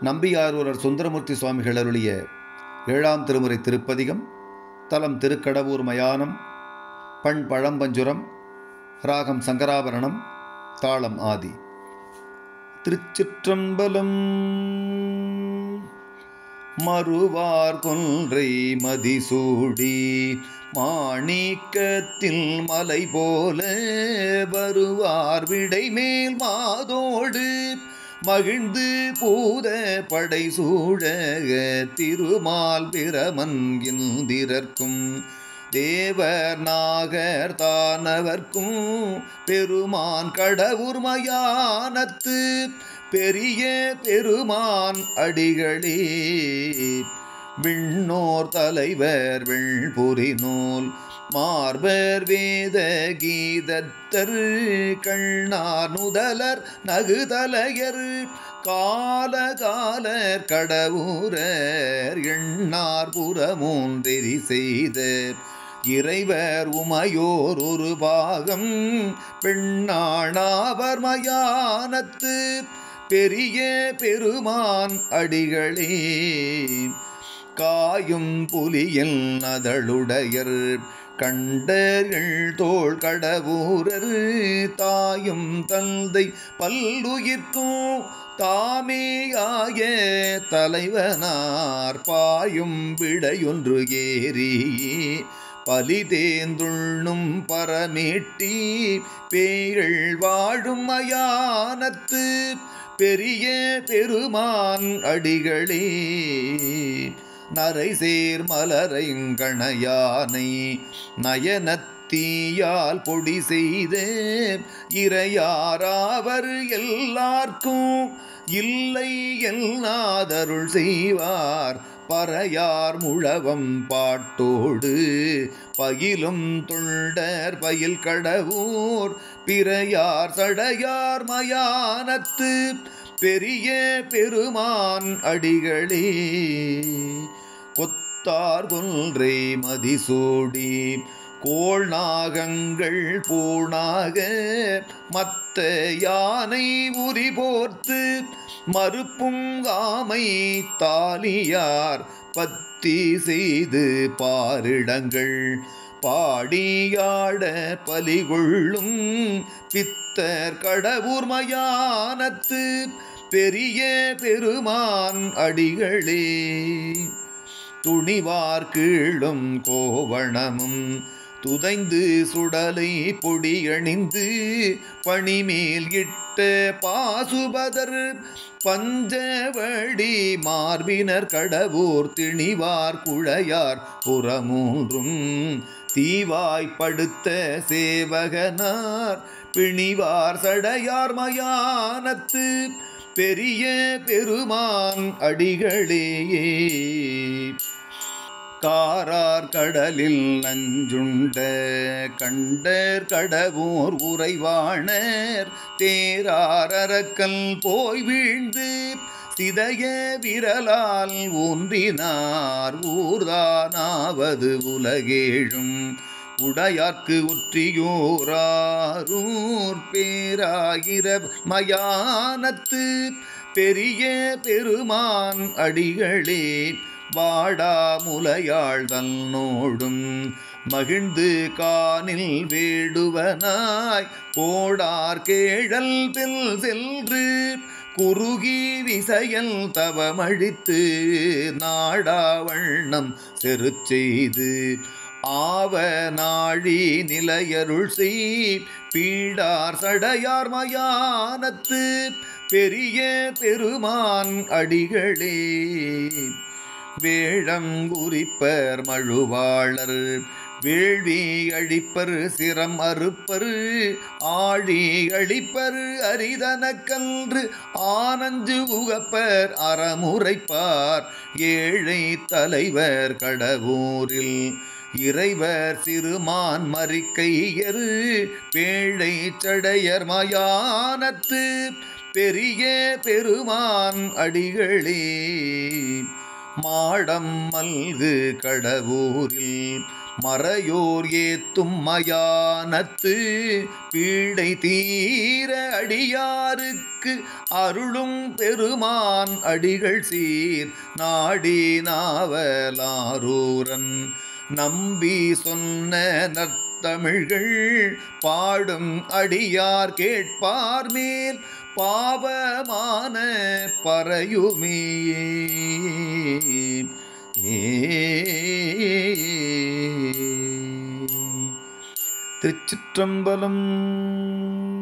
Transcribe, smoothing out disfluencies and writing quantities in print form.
நம்பியாரூரர் சுந்தரமூர்த்தி சுவாமிகள் அருளிய 7ஆம் திருமுறை திருப்பதிகம். தலம் திருக்கடவூர் மயானம். பண் பழம்பஞ்சுரம். ராகம் சங்கராபரணம். தாளம் ஆதி. திருச்சிற்றம்பலம். மறுவார் கொன்றை மதிசூடி மாணிக்கத்தில் மலை போல வருவார் விடைமேல் மாதோடு மகிழ்ந்து பூத படை சூழ திருமால் பிரமன் இந்திரர்க்கும் தேவர் நாகர் தானவர்க்கும் பெருமான் கடவுர் மயானத்து பெரிய பெருமான் அடிகளே. விண்ணோர் தலைவர் வெள்புரி நூல் மார்பர் வேத கீதத்தர் கண்ணார் நுதலர் நகுதலையர் காலகாலர் கடவுரர் எண்ணார் புறமூன்றெறி செய்த இறைவர் உமையோர் ஒரு பாகம் பெண்ணாணாவர் மயானத்து பெரிய பெருமான் அடிகளே. காயும் புலியில் அதழுடையர் கண்டர்கள் தோள் கடவுரர் தாயும் தந்தை பல்லுயிர்க்கும் தாமேயாய தலைவனார் பாயும் விடையொன்று ஏறி பலிதேந்துள்ளும் பரமேட்டி பேய்கள் வாழும் மயானத்து பெரிய பெருமான் அடிகளே. நரைசேர் மலரைங்கணையானை நயனத்தீயால் பொடி செய்த இறையாராவர் எல்லார்க்கும் இல்லை எல்லாதருள் செய்வார் பறையார் முழவம் பாட்டோடு பயிலும் தொண்டர் பயில் கடவுர் பிறையார் சடையார் மயானத்து பெரிய பெருமான் அடிகளே. கொத்தார் கொன்றை மதிசூடி கோள் நாகங்கள் பூணாக மத்த யானை உரி போர்த்து மறுப்பும் ஆமை தாலியார் பத்தி செய்து பாரிடங்கள் பாடியாட பலிகொள்ளும் பித்தர் கடவுர் மயானத்து பெரிய பெருமான் அடிகளே. துணிவார் கீழும் கோவணமும் துதைந்து சுடலை பொடியணிந்து பணிமேல் இட்ட பாசுபதர் பஞ்சவடி மார்பினர் கடவுர் திணிவார் குழையார் புறமூன்றும் தீவாய்ப்படுத்த சேவகனார் பிணிவார் சடையார் மயானத்து பெரிய பெருமான் அடிகளே. காரார் கடலில் நஞ்சுண்ட கண்டர் கடவோர் உறைவாணர் தேரார் அரக்கல் போய் வீழ்ந்து சிதைய விரலால் ஊன்றினார் ஊர்தானாவது உலகேழும் உடையார்க்கு ஒற்றியோராரூர் பேராயிர மயானத்து பெரிய பெருமான் அடிகளே. வாடாமுலையாள் தன்னோடும் மகிழ்ந்து கானில் வேடுவனாய் கோடார் கேழல் பில் சென்று குறுகி விசையல் தவமழித்து நாடாவண்ணம் செரு செய்து ஆவ நாழி நிலையருள் செய் பீடார் சடையார் மயானத்து பெரிய பெருமான் அடிகளே. வேழம் குறிப்பர் மழுவாளர் வேள்வி அழிப்பர் சிரம் அறுப்பர் ஆழி அழிப்பர் அரிதனக்கன்று ஆனஞ்சு உகப்பர் அறமுறைப்பார் ஏழை தலைவர் கடவூரில் இறைவர் சிறுமான் மறிக்கையர் பேழை சடையர் மயானத்து பெரிய பெருமான் அடிகளே. மாடம் மல்கு கடவுரில் மறையோர் ஏத்தும் மயானத்து பீடை தீர அடியாருக்கு அருளும் பெருமான் அடிகள் சீர் நாடி நாவலாரூரன் நம்பி சொன்ன நற்தமிழ்கள் பாடும் அடியார் கேட்பார் மேல் பாவமான பறையுமே. திருச்சிற்றம்பலம்.